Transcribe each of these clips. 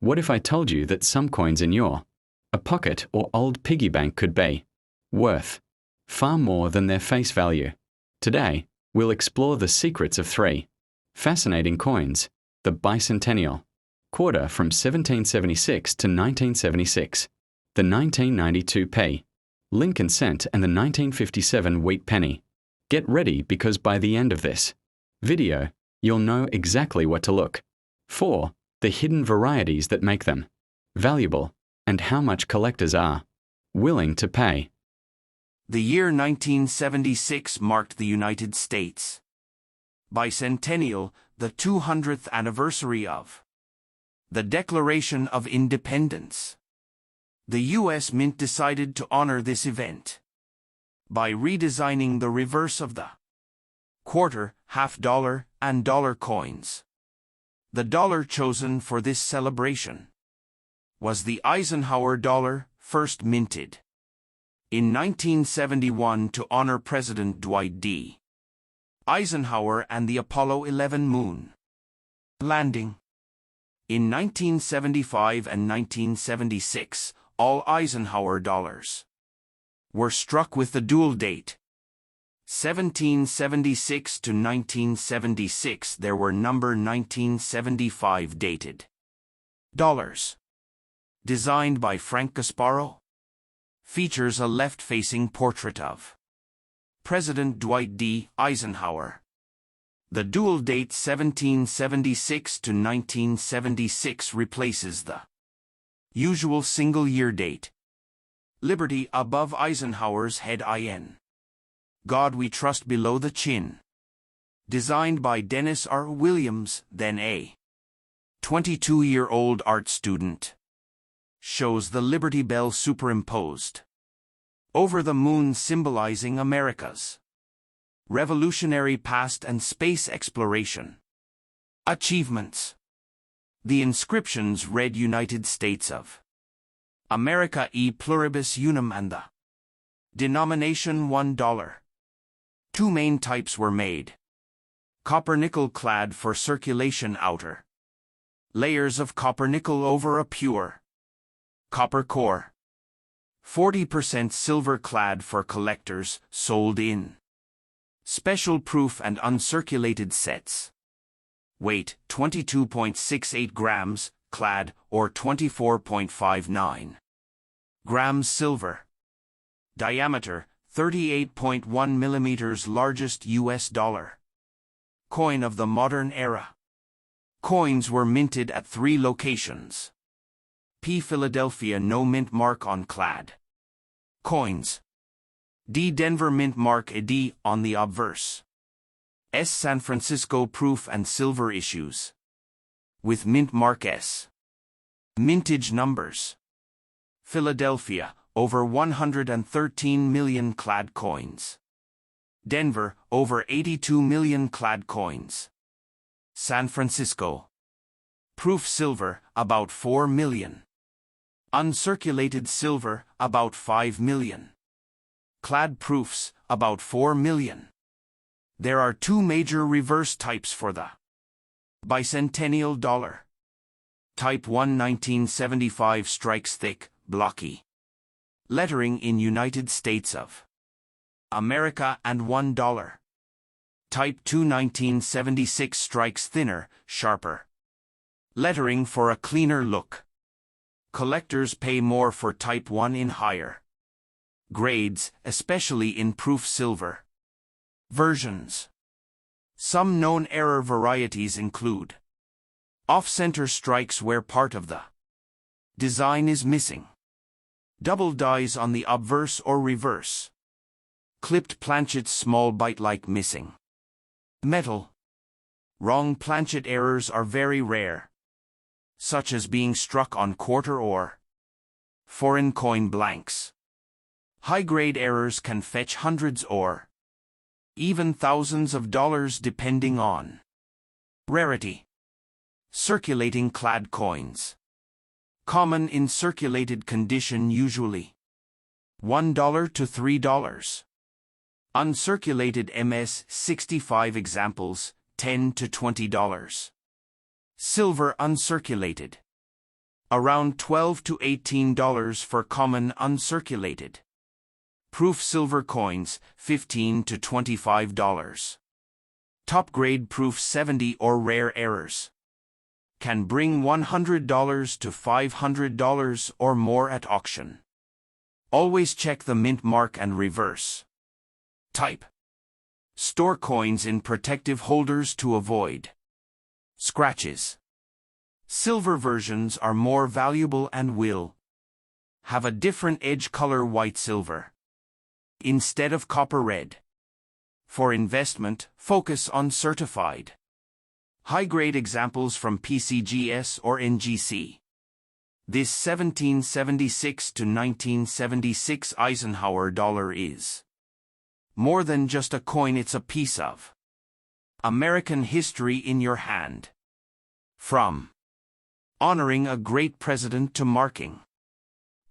What if I told you that some coins in your pocket or old piggy bank could be worth far more than their face value? Today, we'll explore the secrets of three fascinating coins: the Bicentennial, quarter from 1776 to 1976, the 1992 p, Lincoln cent, and the 1957 wheat penny. Get ready, because by the end of this video, you'll know exactly what to look for, the hidden varieties that make them valuable, and how much collectors are willing to pay. The year 1976 marked the United States Bicentennial, the 200th anniversary of the Declaration of Independence. The U.S. Mint decided to honor this event by redesigning the reverse of the quarter, half dollar, and dollar coins. The dollar chosen for this celebration was the Eisenhower Dollar, first minted in 1971 to honor President Dwight D. Eisenhower and the Apollo 11 moon landing. In 1975 and 1976, all Eisenhower dollars were struck with the dual date 1776 to 1976. There were number 1975 dated dollars. Designed by Frank Gasparo, features a left-facing portrait of President Dwight D. Eisenhower. The dual date 1776 to 1976 replaces the usual single-year date. Liberty above Eisenhower's head, in God We Trust below the chin. Designed by Dennis R. Williams, then a 22-year-old art student. Shows the Liberty Bell superimposed over the moon, symbolizing America's revolutionary past and space exploration achievements. The inscriptions read United States of America e pluribus unum and the denomination $1. Two main types were made: copper-nickel clad for circulation, outer layers of copper-nickel over a pure copper core, 40% silver clad for collectors, sold in special proof and uncirculated sets. Weight 22.68 grams, clad, or 24.59 grams silver. Diameter 38.1 millimeters. Largest U.S. dollar coin of the modern era. Coins were minted at 3 locations. P. Philadelphia, no mint mark on clad coins. D. Denver, mint mark a D on the obverse. S. San Francisco, proof and silver issues with mint mark S. Mintage numbers: Philadelphia, over 113 million clad coins. Denver, over 82 million clad coins. San Francisco, proof silver, about 4 million. Uncirculated silver, about 5 million. Clad proofs, about 4 million. There are 2 major reverse types for the Bicentennial dollar. Type 1 1975 strikes thick, blocky lettering in United States of America and $1. Type 2 1976 strikes thinner, sharper lettering for a cleaner look. Collectors pay more for Type 1 in higher grades, especially in proof silver versions. Some known error varieties include off-center strikes where part of the design is missing, double dies on the obverse or reverse, clipped planchets, small bite-like missing metal. Wrong planchet errors are very rare, such as being struck on quarter or foreign coin blanks. High-grade errors can fetch hundreds or even thousands of dollars depending on rarity. Circulating clad coins. Common in circulated condition, usually $1 to $3. Uncirculated MS 65 examples, $10 to $20. Silver uncirculated. Around $12 to $18 for common uncirculated. Proof silver coins, $15 to $25. Top grade proof 70 or rare errors. Can bring $100 to $500 or more at auction. Always check the mint mark and reverse. Type. Store coins in protective holders to avoid scratches. Silver versions are more valuable and will have a different edge color white silver instead of copper red. For investment, focus on certified high-grade examples from PCGS or NGC. This 1776 to 1976 Eisenhower dollar is more than just a coin, it's a piece of American history in your hand. From honoring a great president to marking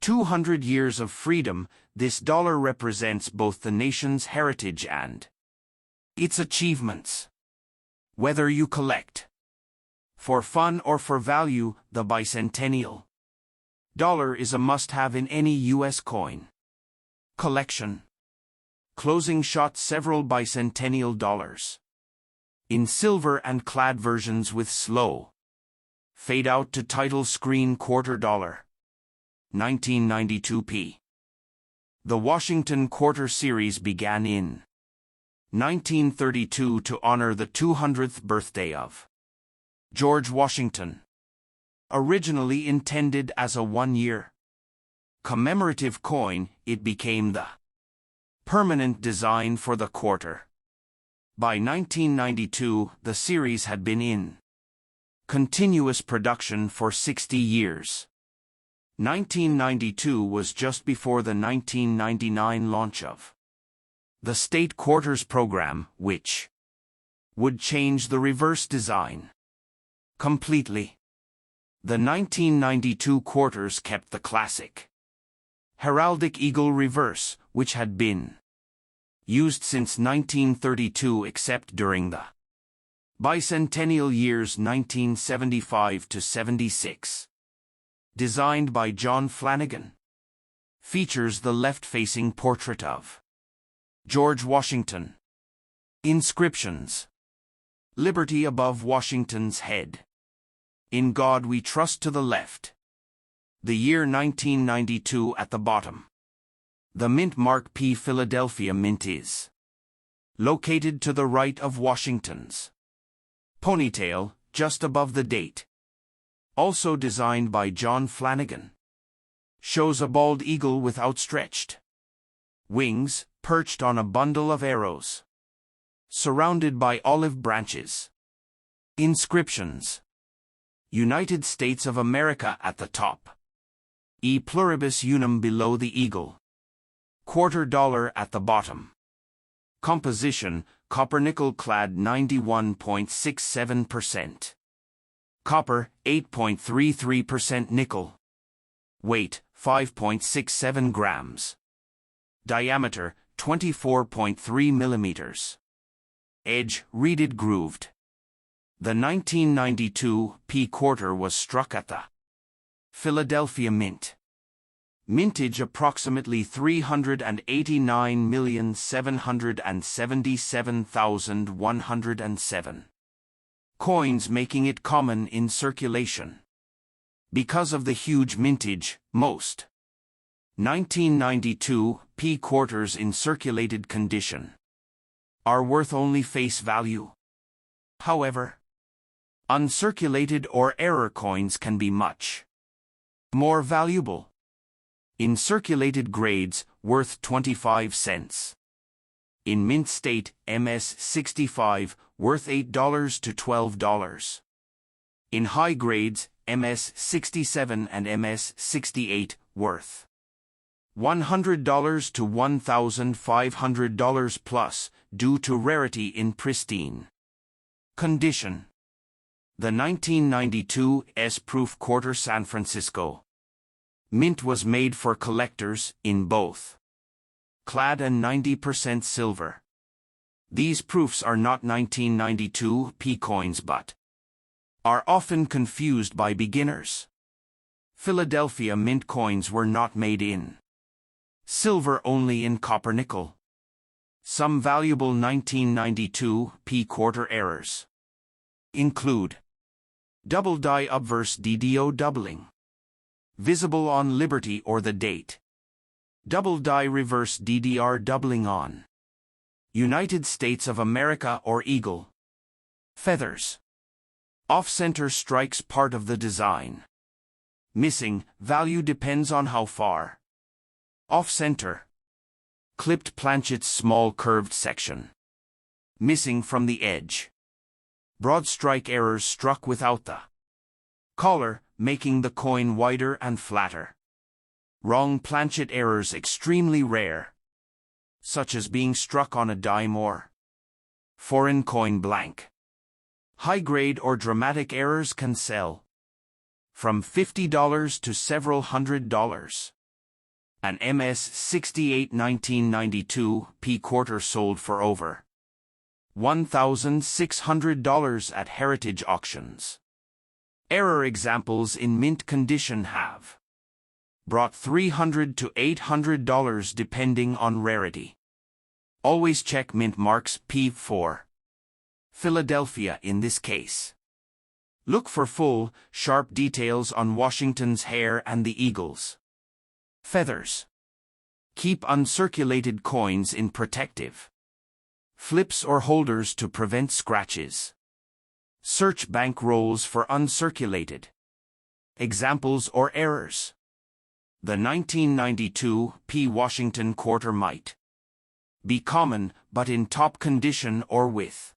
200 years of freedom, this dollar represents both the nation's heritage and its achievements. Whether you collect for fun or for value, the Bicentennial dollar is a must-have in any U.S. coin collection. Closing shot: several Bicentennial dollars in silver and clad versions with slow fade out to title screen $quarter, 1992 p. The Washington Quarter Series began in 1932 to honor the 200th birthday of George Washington. Originally intended as a one-year commemorative coin, it became the permanent design for the quarter. By 1992, the series had been in continuous production for 60 years. 1992 was just before the 1999 launch of the State Quarters program, which would change the reverse design completely. The 1992 quarters kept the classic heraldic eagle reverse, which had been used since 1932 except during the bicentennial years 1975 to 76. Designed by John Flanagan. Features the left-facing portrait of George Washington. Inscriptions. Liberty above Washington's head. In God we trust to the left. The year 1992 at the bottom. The mint mark P. Philadelphia Mint is located to the right of Washington's ponytail, just above the date. Also designed by John Flanagan. Shows a bald eagle with outstretched wings, perched on a bundle of arrows, surrounded by olive branches. Inscriptions. United States of America at the top. E pluribus unum below the eagle. Quarter dollar at the bottom. Composition: copper nickel clad 91.67%. Copper 8.33% nickel. Weight 5.67 grams. Diameter 24.3 millimeters. Edge reeded grooved. The 1992 P quarter was struck at the Philadelphia Mint. Mintage approximately 389,777,107. Coins, making it common in circulation. Because of the huge mintage, most 1992 P quarters in circulated condition are worth only face value. However, uncirculated or error coins can be much more valuable. In circulated grades, worth 25 cents. In mint state, MS 65, worth $8 to $12. In high grades, MS 67 and MS 68, worth $100 to $1,500 plus, due to rarity in pristine condition. The 1992 S-Proof Quarter San Francisco Mint was made for collectors, in both clad and 90% silver. These proofs are not 1992 P coins but are often confused by beginners. Philadelphia Mint coins were not made in silver, only in copper nickel. Some valuable 1992 p-quarter errors include double die obverse DDO doubling, visible on Liberty or the date, double die reverse DDR doubling on United States of America or eagle, feathers, off-center strikes part of the design, missing, value depends on how far, off-center, clipped planchet's small curved section, missing from the edge, broad strike errors struck without the collar, making the coin wider and flatter. Wrong planchet errors extremely rare, such as being struck on a dime or foreign coin blank. High-grade or dramatic errors can sell from $50 to several $100s. An MS-68 1992 p-quarter sold for over $1,600 at heritage auctions. Error examples in mint condition have brought $300 to $800 depending on rarity. Always check mint marks P4. Philadelphia in this case. Look for full, sharp details on Washington's hair and the eagles. Feathers. Keep uncirculated coins in protective flips or holders to prevent scratches. Search bank rolls for uncirculated examples or errors. The 1992 P Washington quarter might be common, but in top condition or with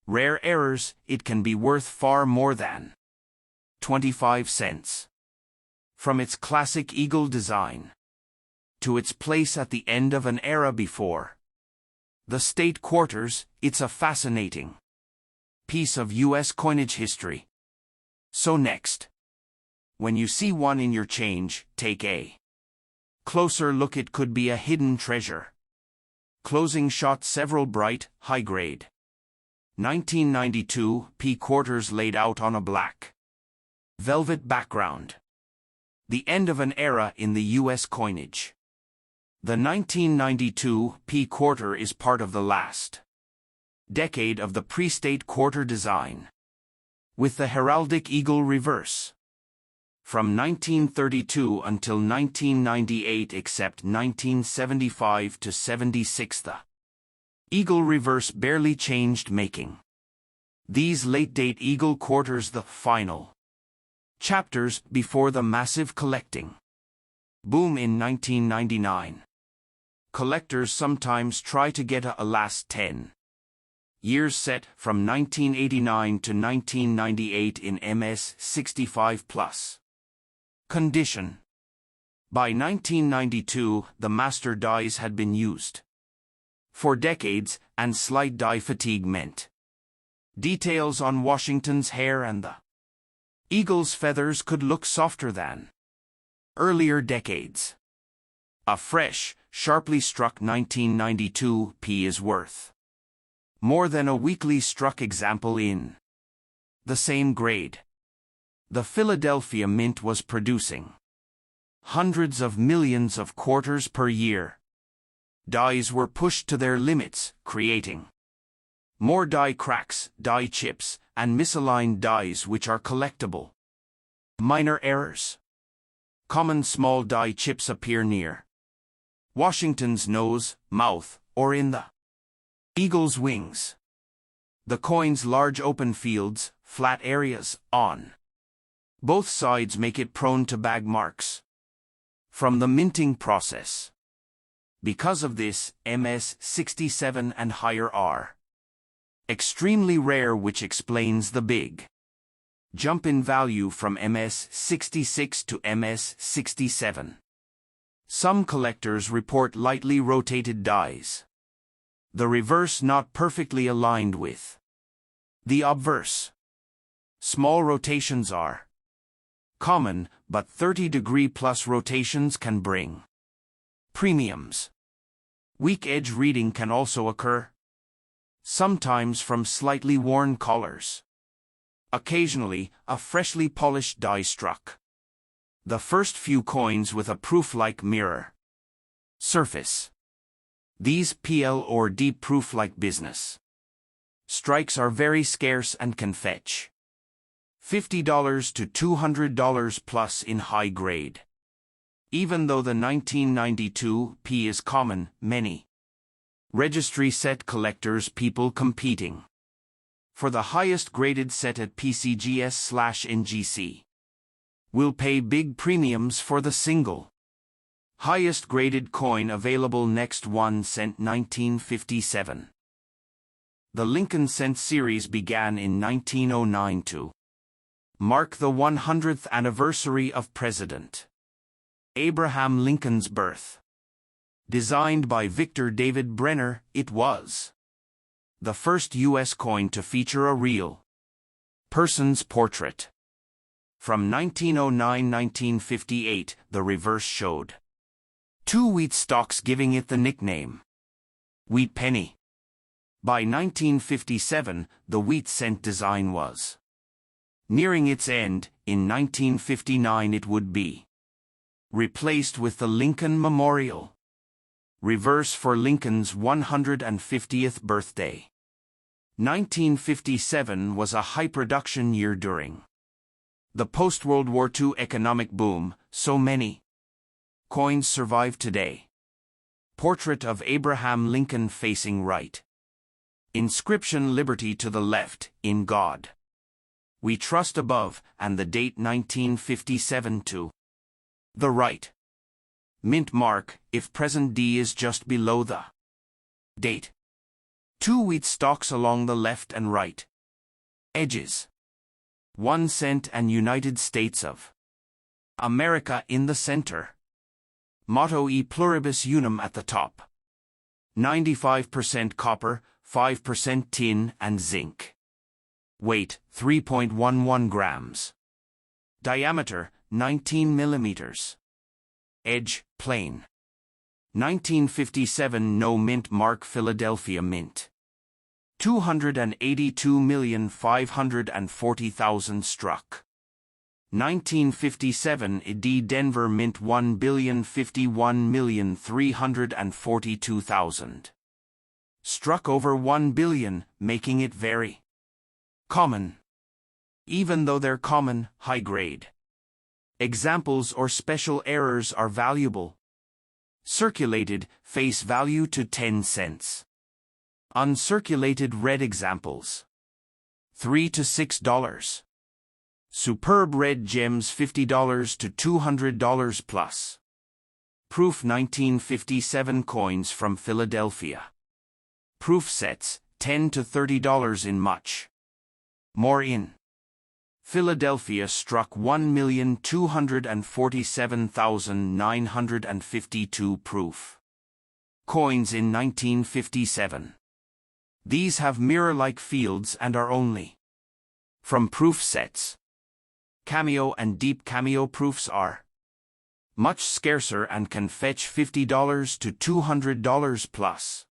rare errors, it can be worth far more than 25 cents. From its classic eagle design to its place at the end of an era before the state quarters, it's a fascinating piece of U.S. coinage history. So next, when you see one in your change, take a closer look. It could be a hidden treasure. Closing shot. Several bright, high-grade 1992 p-quarters laid out on a black velvet background. The end of an era in the U.S. coinage. The 1992 p-quarter is part of the last decade of the pre-state quarter design, with the heraldic eagle reverse. From 1932 until 1998 except 1975 to 76 the eagle reverse barely changed, making these late-date eagle quarters the final chapters before the massive collecting boom in 1999. Collectors sometimes try to get a last 10 years set from 1989 to 1998 in MS-65+ condition. By 1992, the master dies had been used for decades, and slight die fatigue meant details on Washington's hair and the eagle's feathers could look softer than earlier decades. A fresh, sharply struck 1992 P is worth more than a weakly struck example in the same grade. The Philadelphia Mint was producing hundreds of millions of quarters per year. Dies were pushed to their limits, creating more die cracks, die chips, and misaligned dies which are collectible. Minor errors. Common small die chips appear near Washington's nose, mouth, or in the eagle's wings. The coin's large open fields, flat areas, on both sides make it prone to bag marks from the minting process. Because of this, MS-67 and higher are extremely rare, which explains the big jump in value from MS-66 to MS-67. Some collectors report lightly rotated dies, the reverse not perfectly aligned with the obverse. Small rotations are common, but 30-degree plus rotations can bring premiums. Weak edge reading can also occur, sometimes from slightly worn collars. Occasionally, a freshly polished die struck The first few coins with a proof-like mirror surface. These PL or deep proof-like business strikes are very scarce and can fetch $50 to $200 plus in high grade. Even though the 1992 P is common, many registry set collectors people competing for the highest graded set at PCGS/NGC will pay big premiums for the single highest graded coin available. Next, 1 cent 1957. The Lincoln cent series began in 1909 to mark the 100th anniversary of President Abraham Lincoln's birth. Designed by Victor David Brenner, it was the first U.S. coin to feature a real person's portrait. From 1909-1958, the reverse showed two wheat stalks, giving it the nickname wheat penny. By 1957, the wheat cent design was nearing its end. In 1959 it would be replaced with the Lincoln Memorial reverse for Lincoln's 150th birthday. 1957 was a high production year during the post-World War II economic boom, so many coins survive today. Portrait of Abraham Lincoln facing right. Inscription Liberty to the left, In God We Trust above, and the date 1957 to the right. Mint mark, if present D is just below the date. Two wheat stalks along the left and right edges. 1 cent and United States of America in the center. Motto E Pluribus Unum at the top. 95% copper, 5% tin and zinc. Weight, 3.11 grams. Diameter, 19 millimeters. Edge, plain. 1957 No mint mark Philadelphia Mint. 282,540,000 struck. 1957 ID Denver Mint 1,051,342,000. Struck over 1 billion, making it very common. Even though they're common, high grade examples or special errors are valuable. Circulated, face value to 10 cents. Uncirculated red examples, $3 to $6. Superb red gems $50 to $200 plus. Proof 1957 coins from Philadelphia. Proof sets, $10 to $30 in much more in Philadelphia struck 1,247,952 proof coins in 1957. These have mirror-like fields and are only from proof sets. Cameo and deep cameo proofs are much scarcer and can fetch $50 to $200 plus.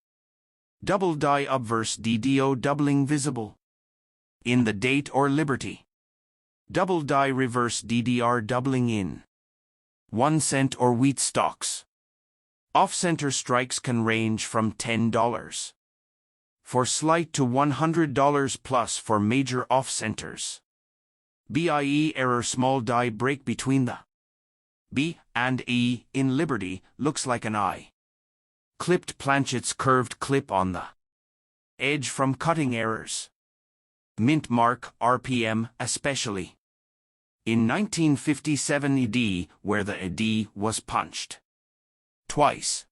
Double die obverse DDO doubling visible in the date or Liberty. Double die reverse DDR doubling in 1 cent or wheat stalks. Off-center strikes can range from $10 for slight to $100 plus for major off-centers. BIE error small die break between the B and E in Liberty looks like an I. Clipped planchets curved clip on the edge from cutting errors. Mint mark, RPM, especially in 1957 ED, where the ED was punched twice.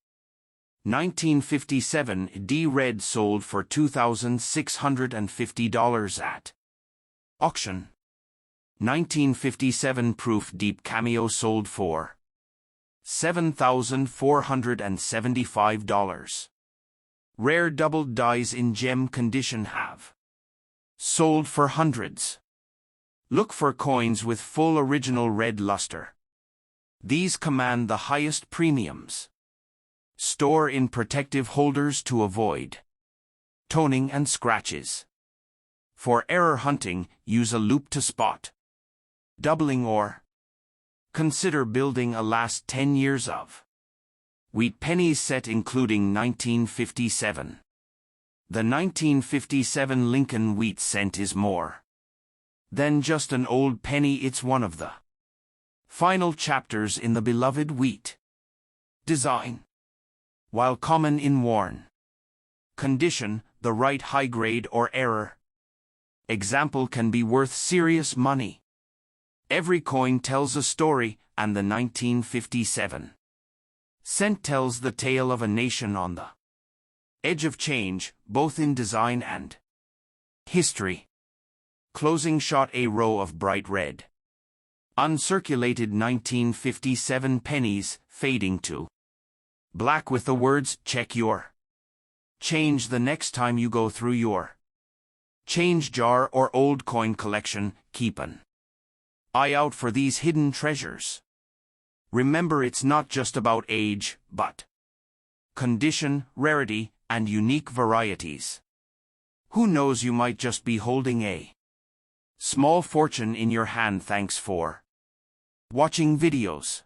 1957 ED red sold for $2,650 at auction. 1957 proof deep cameo sold for $7,475. Rare doubled dies in gem condition have sold for hundreds. Look for coins with full original red luster. These command the highest premiums. Store in protective holders to avoid toning and scratches. For error hunting, use a loop to spot doubling or Consider building a last 10 years of wheat pennies set including 1957. The 1957 Lincoln wheat cent is more than just an old penny, it's one of the final chapters in the beloved wheat design. While common in worn condition, the right high grade or error example can be worth serious money. Every coin tells a story, and the 1957 cent tells the tale of a nation on the edge of change, both in design and history. Closing shot: a row of bright red, uncirculated 1957 pennies, fading to black with the words, "Check your change the next time you go through your change jar or old coin collection. Keep an eye out for these hidden treasures. Remember, it's not just about age, but condition, rarity, and unique varieties. Who knows, you might just be holding a small fortune in your hand. Thanks for watching videos.